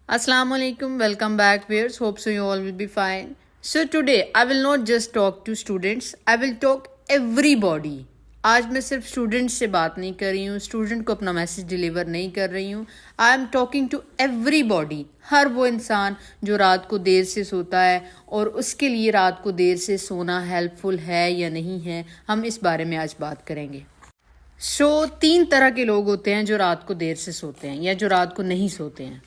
Assalamu alaikum, welcome back viewers. Hope so you all will be fine. So today I will not just talk to students, I will talk everybody. आज मैं सिर्फ student से बात नहीं कर रही हूँ, स्टूडेंट को अपना मैसेज डिलीवर नहीं कर रही हूँ. I am talking to everybody. हर वो इंसान जो रात को देर से सोता है और उसके लिए रात को देर से सोना हेल्पफुल है या नहीं है, हम इस बारे में आज बात करेंगे. तीन तरह के लोग होते हैं जो रात को देर से सोते हैं या जो रात को नहीं सोते हैं.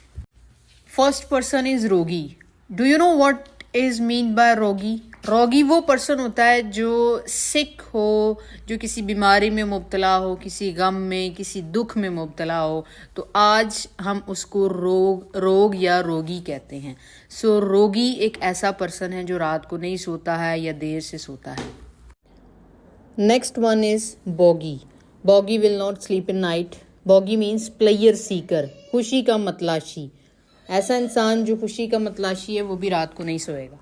फर्स्ट पर्सन इज रोगी. Do you know what is mean by रोगी? रोगी वो पर्सन होता है जो सिक हो, जो किसी बीमारी में मुब्तला हो, किसी गम में, किसी दुख में मुब्तला हो. तो आज हम उसको रोग या रोगी कहते हैं. रोगी एक ऐसा पर्सन है जो रात को नहीं सोता है या देर से सोता है. Next one is boggy. Boggy will not sleep in night. Boggy means player Sikar, खुशी का मतलाशी. ऐसा इंसान जो खुशी का मतलाशी है वो भी रात को नहीं सोएगा.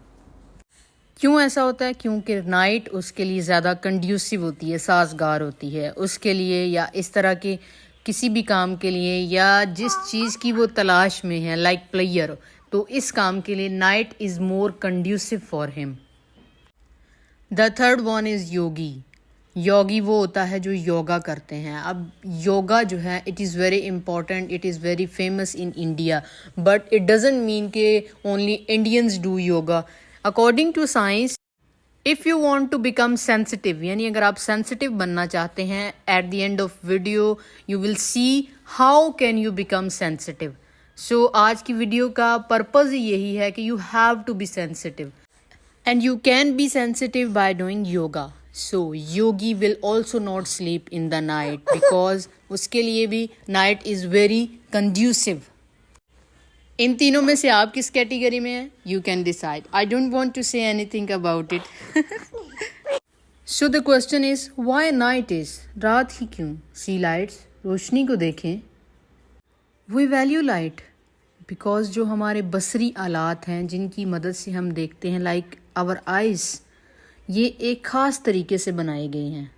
क्यों ऐसा होता है? क्योंकि नाइट उसके लिए ज़्यादा कंड्यूसिव होती है, साजगार होती है उसके लिए, या इस तरह के किसी भी काम के लिए या जिस चीज़ की वो तलाश में है, लाइक प्लेयर, तो इस काम के लिए night is more conducive for him. The third one is yogi. योगी वो होता है जो योगा करते हैं. अब योगा जो है it is very important, it is very famous in India, but it doesn't mean के only Indians do yoga. According to science, if you want to become sensitive, यानी अगर आप सेंसिटिव बनना चाहते हैं, at the end of video you will see how can you become sensitive. आज की video का पर्पज़ यही है कि you have to be sensitive and you can be sensitive by doing yoga. Yogi will also not sleep in the night because उसके लिए भी night is very conducive. इन तीनों में से आप किस कैटेगरी में हैं? You can decide. I don't want to say anything about it. The question is why night is? रात ही क्यों? See lights, रोशनी को देखें. We value light बिकॉज जो हमारे बसरी आलात हैं जिनकी मदद से हम देखते हैं, लाइक आवर आइज़, ये एक ख़ास तरीके से बनाए गए हैं.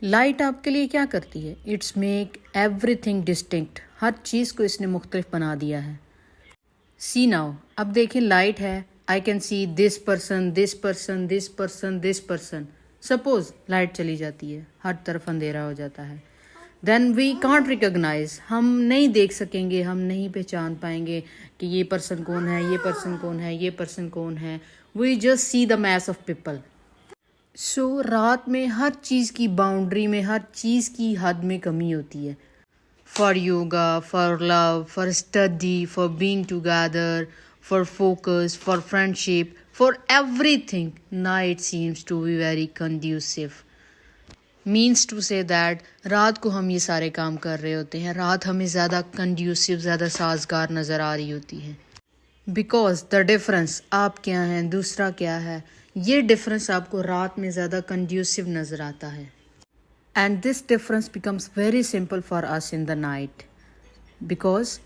लाइट आपके लिए क्या करती है? It's make everything distinct. हर चीज़ को इसने मुख्तलिफ बना दिया है. सी नाउ, अब देखें लाइट है, I can see this person, this person, this person, this person. Suppose light चली जाती है, हर तरफ अंधेरा हो जाता है, देन वी कांट रिकॉग्नाइज. हम नहीं देख सकेंगे, हम नहीं पहचान पाएंगे कि ये पर्सन कौन है, ये पर्सन कौन है, ये पर्सन कौन है. We just see the mass of people. रात में हर चीज़ की बाउंड्री में, हर चीज़ की हद में कमी होती है. For yoga, for love, for study, for being together, for focus, for friendship, for everything night seems to be very conducive. Means to say that रात को हम ये सारे काम कर रहे होते हैं, रात हमें ज़्यादा कंड्यूसिव, ज़्यादा साजगार नज़र आ रही होती है. बिकॉज द डिफरेंस, आप क्या हैं, दूसरा क्या है, ये डिफरेंस आपको रात में ज़्यादा कंड्यूसिव नज़र आता है. And this difference becomes very simple for us in the night because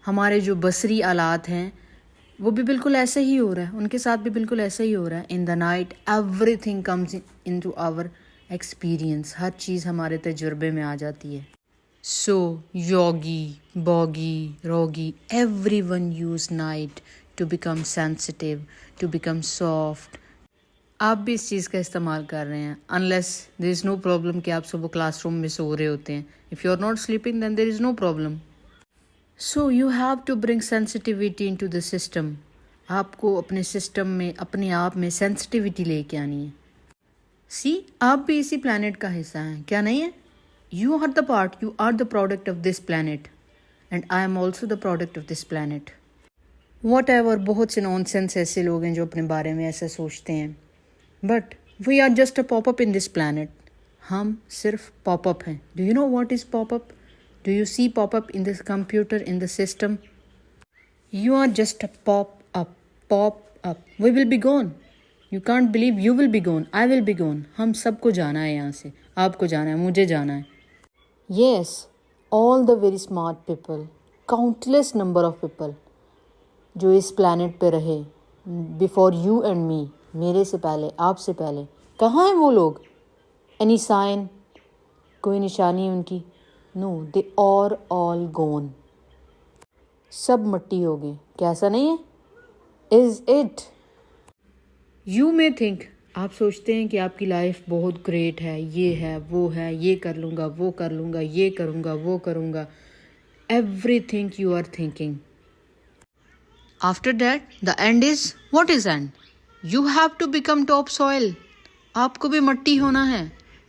हमारे जो बसरी आलात हैं वो भी बिल्कुल ऐसे ही हो रहा है, उनके साथ भी बिल्कुल ऐसे ही हो रहा है. In the night everything comes into our experience. हर चीज़ हमारे तजुर्बे में आ जाती है. योगी, बॉगी, रोगी, everyone use night to become sensitive, to become soft. आप भी इस चीज़ का इस्तेमाल कर रहे हैं. Unless there is no problem कि आप सुबह क्लासरूम में सो रहे होते हैं. If you are not sleeping then there is no problem. You have to bring sensitivity into the system. आपको अपने सिस्टम में, अपने आप में सेंसिटिविटी लेके आनी है. आप भी इसी प्लैनेट का हिस्सा हैं, क्या नहीं है? You are the part, you are the product of this planet and I am also the product of this planet. Whatever, बहुत से नॉनसेंस ऐसे लोग हैं जो अपने बारे में ऐसा सोचते हैं. But we are just a pop-up in this planet. हम सिर्फ pop-up हैं. Do you know what is pop-up? Do you see pop-up in this computer, in the system? You are just a pop-up, pop-up. We will be gone. You can't believe you will be gone. I will be gone. हम सबको जाना है यहाँ से. आपको जाना है, मुझे जाना है. Yes, all the very smart people, countless number of people जो इस planet पे रहे before you and me, मेरे से पहले, आपसे पहले, कहाँ हैं वो लोग? Any sign? कोई निशानी उनकी? No, they are all gone. सब मट्टी हो गए, क्या ऐसा नहीं है? Is it? You may think, आप सोचते हैं कि आपकी लाइफ बहुत ग्रेट है, ये है वो है, ये कर लूँगा वो कर लूँगा, ये करूँगा वो करूँगा. Everything you are thinking. After that, the end is, what is end? You have to become topsoil. आपको भी मट्टी होना है,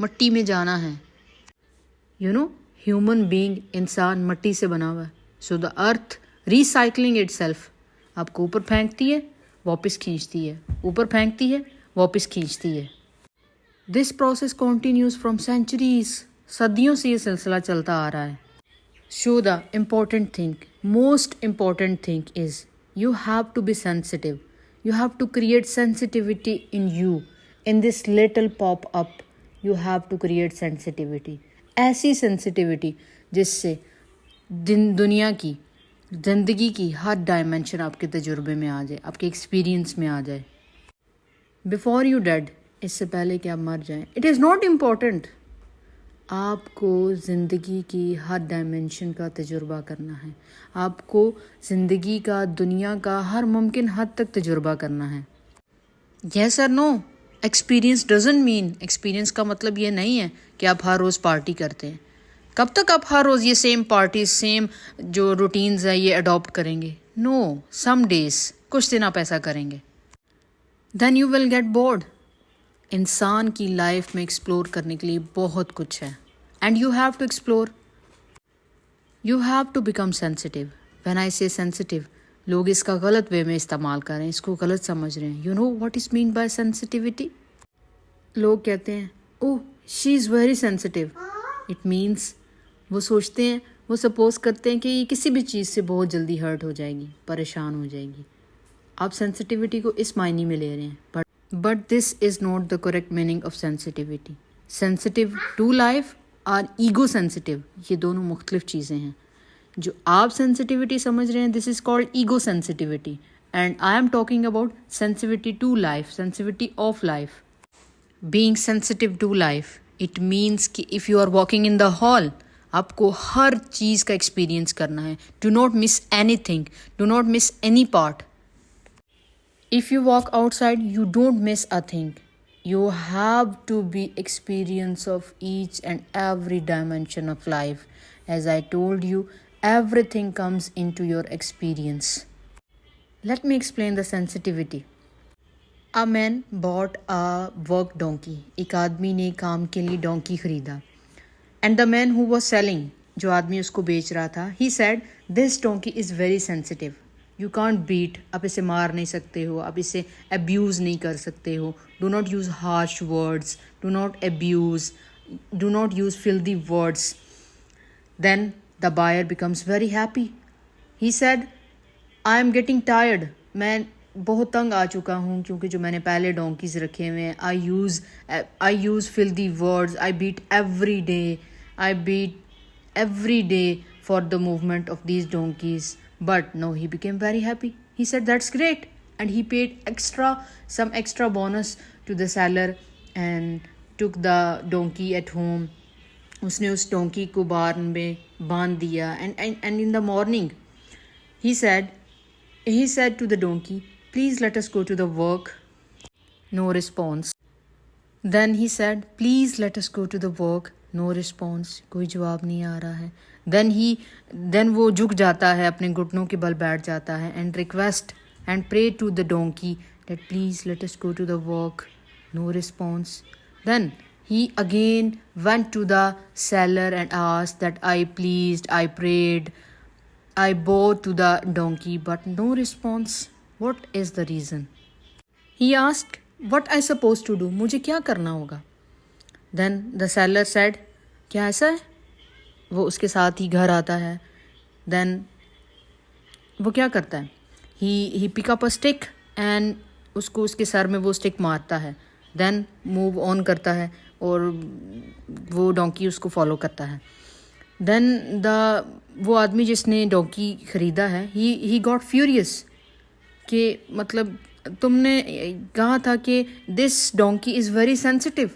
मट्टी में जाना है. You know, human being, इंसान मट्टी से बना हुआ है. So the earth recycling itself. आपको ऊपर फेंकती है, वापस खींचती है, ऊपर फेंकती है, वापस खींचती है. This process continues from centuries. सदियों से ये सिलसिला चलता आ रहा है. So the important thing, most important thing is you have to be sensitive. You have to create sensitivity in you. In this little pop-up, you have to create sensitivity. ऐसी sensitivity जिससे दुनिया की, ज़िंदगी की हर डायमेंशन आपके तजुर्बे में आ जाए, आपके एक्सपीरियंस में आ जाए. Before you dead, इससे पहले कि आप मर जाएं. It is not important. आपको ज़िंदगी की हर डायमेंशन का तजुर्बा करना है. आपको ज़िंदगी का, दुनिया का हर मुमकिन हद तक तजुर्बा करना है. यस और no? Experience doesn't mean, experience का मतलब ये नहीं है कि आप हर रोज़ पार्टी करते हैं. कब तक आप हर रोज़ ये सेम पार्टी, सेम जो रूटीन्स है ये अडॉप्ट करेंगे? नो, सम डेज, कुछ दिन आप ऐसा करेंगे. Then you will get bored. इंसान की लाइफ में एक्सप्लोर करने के लिए बहुत कुछ है. And you have to explore. You have to become sensitive. When I say sensitive, लोग इसका गलत वे में इस्तेमाल कर रहे हैं, इसको गलत समझ रहे हैं. You know what is mean by sensitivity? लोग कहते हैं ओह she is very sensitive. It means वो सोचते हैं, वो सपोज करते हैं कि ये किसी भी चीज़ से बहुत जल्दी हर्ट हो जाएगी, परेशान हो जाएगी. आप सेंसिटिविटी को इस मायने में ले रहे हैं, But this is not the correct meaning of sensitivity. Sensitive to life और ego sensitive, ये दोनों मुख्तलिफ चीज़ें हैं. जो आप sensitivity समझ रहे हैं, this is called ego sensitivity. And I am talking about sensitivity to life, sensitivity of life. Being sensitive to life, it means कि if you are walking in the hall, आपको हर चीज़ का experience करना है. Do not miss anything. Do not miss any part. If you walk outside, you don't miss a thing. You have to be experience of each and every dimension of life. As I told you, everything comes into your experience. Let me explain the sensitivity. A man bought a work donkey. एक आदमी ने काम के लिए donkey खरीदा. And the man who was selling, जो आदमी उसको बेच रहा था, he said, this donkey is very sensitive. You can't beat. आप इसे मार नहीं सकते हो, आप इसे अब्यूज़ नहीं कर सकते हो. Do not use harsh words, do not abuse, do not use filthy words. Then the buyer becomes very happy. He said I am getting tired. मैं बहुत तंग आ चुका हूँ क्योंकि जो मैंने पहले डोंकीज रखे हुए हैं, I use filthy words, I beat every day for the movement of these donkeys. But no, he became very happy. He said that's great, and he paid some extra bonus to the seller and took the donkey at home. उसने उस donkey को barn में बांध दिया. And in the morning he said to the donkey, please let us go to the work. No response. Then he said, please let us go to the work. No response. कोई जवाब नहीं आ रहा है. Then वो झुक जाता है, अपने घुटनों के बल बैठ जाता है and request and pray to the donkey that please let us go to the work. No response. Then he again went to the seller and asked that I prayed, I bowed to the donkey, but no response. What is the reason? He asked, what I supposed to do? मुझे क्या करना होगा? Then the seller said, क्या ऐसा है? वो उसके साथ ही घर आता है. Then वो क्या करता है? He pick up a stick and उसको उसके सर में वो स्टिक मारता है. Then move on करता है और वो डोंकी उसको फॉलो करता है. Then वो आदमी जिसने डोंकी ख़रीदा है, he got furious कि मतलब तुमने कहा था कि this donkey is very sensitive.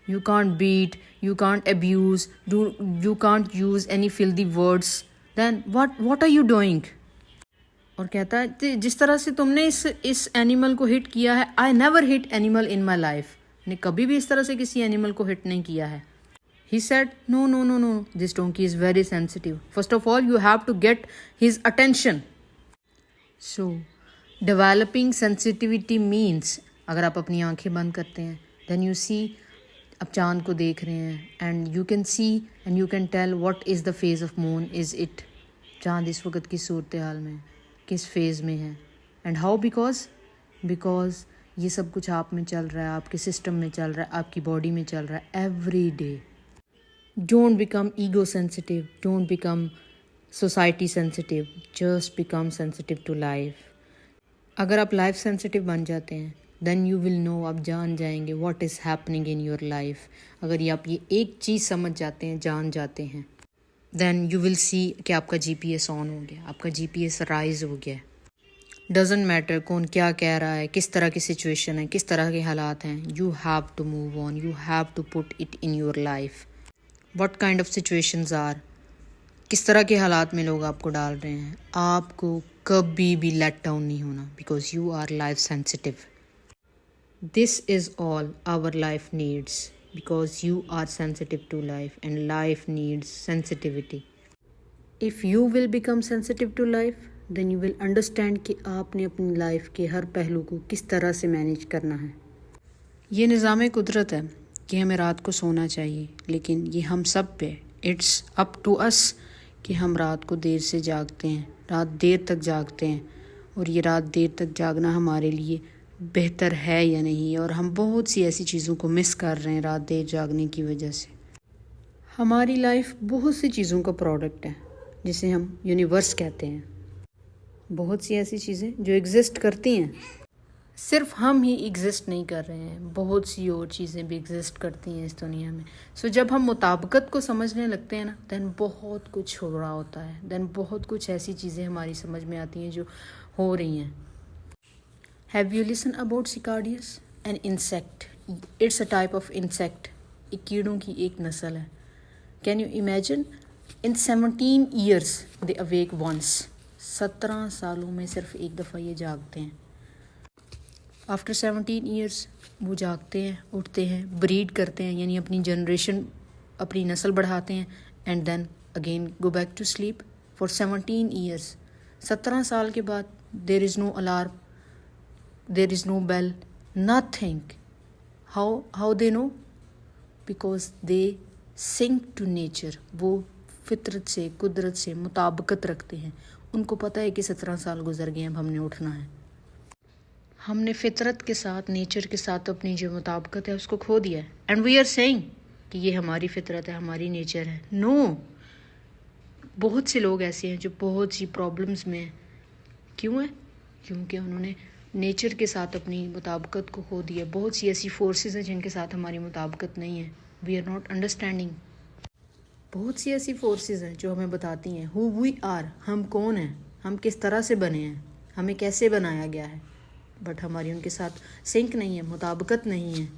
You can't beat, you can't abuse, you can't use any filthy words. Then what are you doing? और कहता है जिस तरह से तुमने इस एनिमल को हिट किया है, I never hit animal in my life, ने कभी भी इस तरह से किसी एनिमल को हिट नहीं किया है. He said, no, no, no, no, this donkey is very sensitive. First of all, you have to get his attention. So, developing sensitivity means, अगर आप अपनी आंखें बंद करते हैं, then you see, आप चांद को देख रहे हैं, and you can see and you can tell what is the phase of moon, is it, चांद इस वक्त की सूरत हाल में किस फेज़ में है. And how? Because ये सब कुछ आप में चल रहा है, आपके सिस्टम में चल रहा है, आपकी बॉडी में चल रहा है every day. Don't become ego sensitive, don't become society sensitive, just become sensitive to life. अगर आप लाइफ सेंसिटिव बन जाते हैं then you will know, आप जान जाएंगे what is happening in your life. अगर आप ये एक चीज़ समझ जाते हैं, जान जाते हैं, then you will see कि आपका GPS ऑन हो गया, आपका GPS राइज हो गया. डजेंट मैटर कौन क्या कह रहा है, किस तरह की सिचुएशन है, किस तरह के हालात हैं, you have to move on, you have to put it in your life. What kind of situations are, किस तरह के हालात में लोग आपको डाल रहे हैं, आपको कभी भी लेट डाउन नहीं होना, because you are life sensitive. This is all our life needs, because you are sensitive to life and life needs sensitivity. If you will become sensitive to life then you will understand कि आपने अपनी life के हर पहलू को किस तरह से manage करना है. ये निज़ाम कुदरत है कि हमें रात को सोना चाहिए, लेकिन ये हम सब पे, इट्स अप टू अस कि हम रात को देर से जागते हैं, रात देर तक जागते हैं, और ये रात देर तक जागना हमारे लिए बेहतर है या नहीं. और हम बहुत सी ऐसी चीज़ों को मिस कर रहे हैं रात देर जागने की वजह से. हमारी लाइफ बहुत सी चीज़ों का प्रोडक्ट है जिसे हम यूनिवर्स कहते हैं. बहुत सी ऐसी चीज़ें जो एग्जिस्ट करती हैं, सिर्फ हम ही एग्जिस्ट नहीं कर रहे हैं, बहुत सी और चीज़ें भी एग्जिस्ट करती हैं इस दुनिया में. सो जब हम मुताबिकत को समझने लगते हैं ना, दैन बहुत कुछ हो रहा होता है, दैन बहुत कुछ ऐसी चीज़ें हमारी समझ में आती हैं जो हो रही हैं. Have you listen about cicadas, an insect, it's a type of insect, एक कीड़ों की एक नस्ल है. Can you imagine, in 17 years they awake once, 17 सालों में सिर्फ एक दफ़ा ये जागते हैं. आफ्टर 17 years वो जागते हैं, उठते हैं, ब्रीड करते हैं, यानी अपनी जनरेशन, अपनी नस्ल बढ़ाते हैं, and then again go back to sleep for 17 years. 17 साल के बाद there is no alarm, there is no bell, nothing. How they know? Because they sync to nature. वो फितरत से, कुदरत से मुताबिकत रखते हैं. उनको पता है कि 17 साल गुजर गए, अब हमने उठना है. हमने फितरत के साथ, नेचर के साथ अपनी जो मुताबिकत है उसको खो दिया है. एंड वी आर सेइंग कि ये हमारी फितरत है, हमारी नेचर है. नो, बहुत से लोग ऐसे हैं जो बहुत सी प्रॉब्लम्स में हैं. क्यों है? क्योंकि उन्होंने नेचर के साथ अपनी मुताबिकत को खो दिया. बहुत सी ऐसी फोर्सेस हैं जिनके साथ हमारी मुताबिकत नहीं है. We are not understanding. बहुत सी ऐसी फोर्सेस हैं जो हमें बताती हैं हु वी आर, हम कौन हैं, हम किस तरह से बने हैं, हमें कैसे बनाया गया है, बट हमारी उनके साथ सिंक नहीं है, मुताबिकत नहीं है.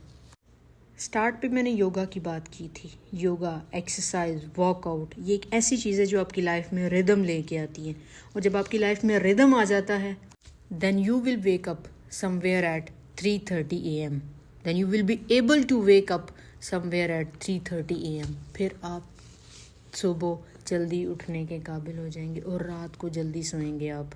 स्टार्ट पे मैंने योगा की बात की थी. योगा, एक्सरसाइज, वर्कआउट, ये एक ऐसी चीज़ है जो आपकी लाइफ में रिदम लेके आती है. और जब आपकी लाइफ में रिदम आ जाता है, then you will wake up somewhere at 3:30 AM. Then you will be able to wake up somewhere at 3:30 AM. फिर आप सुबह जल्दी उठने के काबिल हो जाएंगे और रात को जल्दी सोएंगे आप.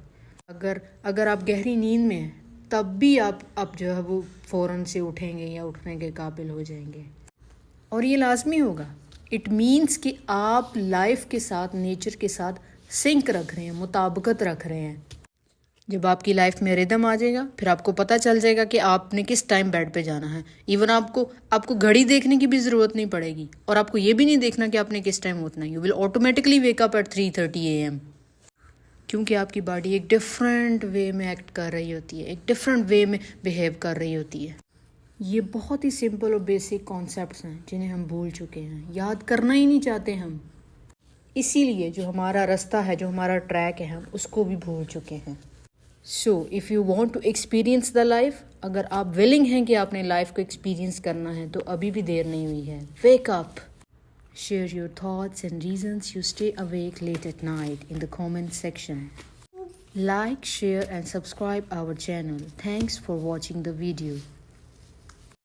अगर आप गहरी नींद में हैं तब भी आप जो है वो फ़ौरन से उठेंगे या उठने के काबिल हो जाएंगे. और ये लाजमी होगा. इट मीन्स कि आप लाइफ के साथ, नेचर के साथ सिंक रख रहे हैं, मुताबिकत रख रहे हैं. जब आपकी लाइफ में रिदम आ जाएगा, फिर आपको पता चल जाएगा कि आपने किस टाइम बेड पे जाना है. इवन आपको घड़ी देखने की भी ज़रूरत नहीं पड़ेगी, और आपको ये भी नहीं देखना कि आपने किस टाइम उठना है. You will automatically wake up at 3:30 AM. क्योंकि आपकी बॉडी एक डिफरेंट वे में एक्ट कर रही होती है, एक डिफरेंट वे में बिहेव कर रही होती है. ये बहुत ही सिंपल और बेसिक कॉन्सेप्ट्स हैं जिन्हें हम भूल चुके हैं, याद करना ही नहीं चाहते हम. इसीलिए जो हमारा रास्ता है, जो हमारा ट्रैक है, हम उसको भी भूल चुके हैं. So if you want to experience the life, अगर आप विलिंग हैं कि आपने लाइफ को एक्सपीरियंस करना है, तो अभी भी देर नहीं हुई है. Wake up. Share your thoughts and reasons you stay awake late at night in the comment section. Like, share and subscribe our channel. Thanks for watching the video.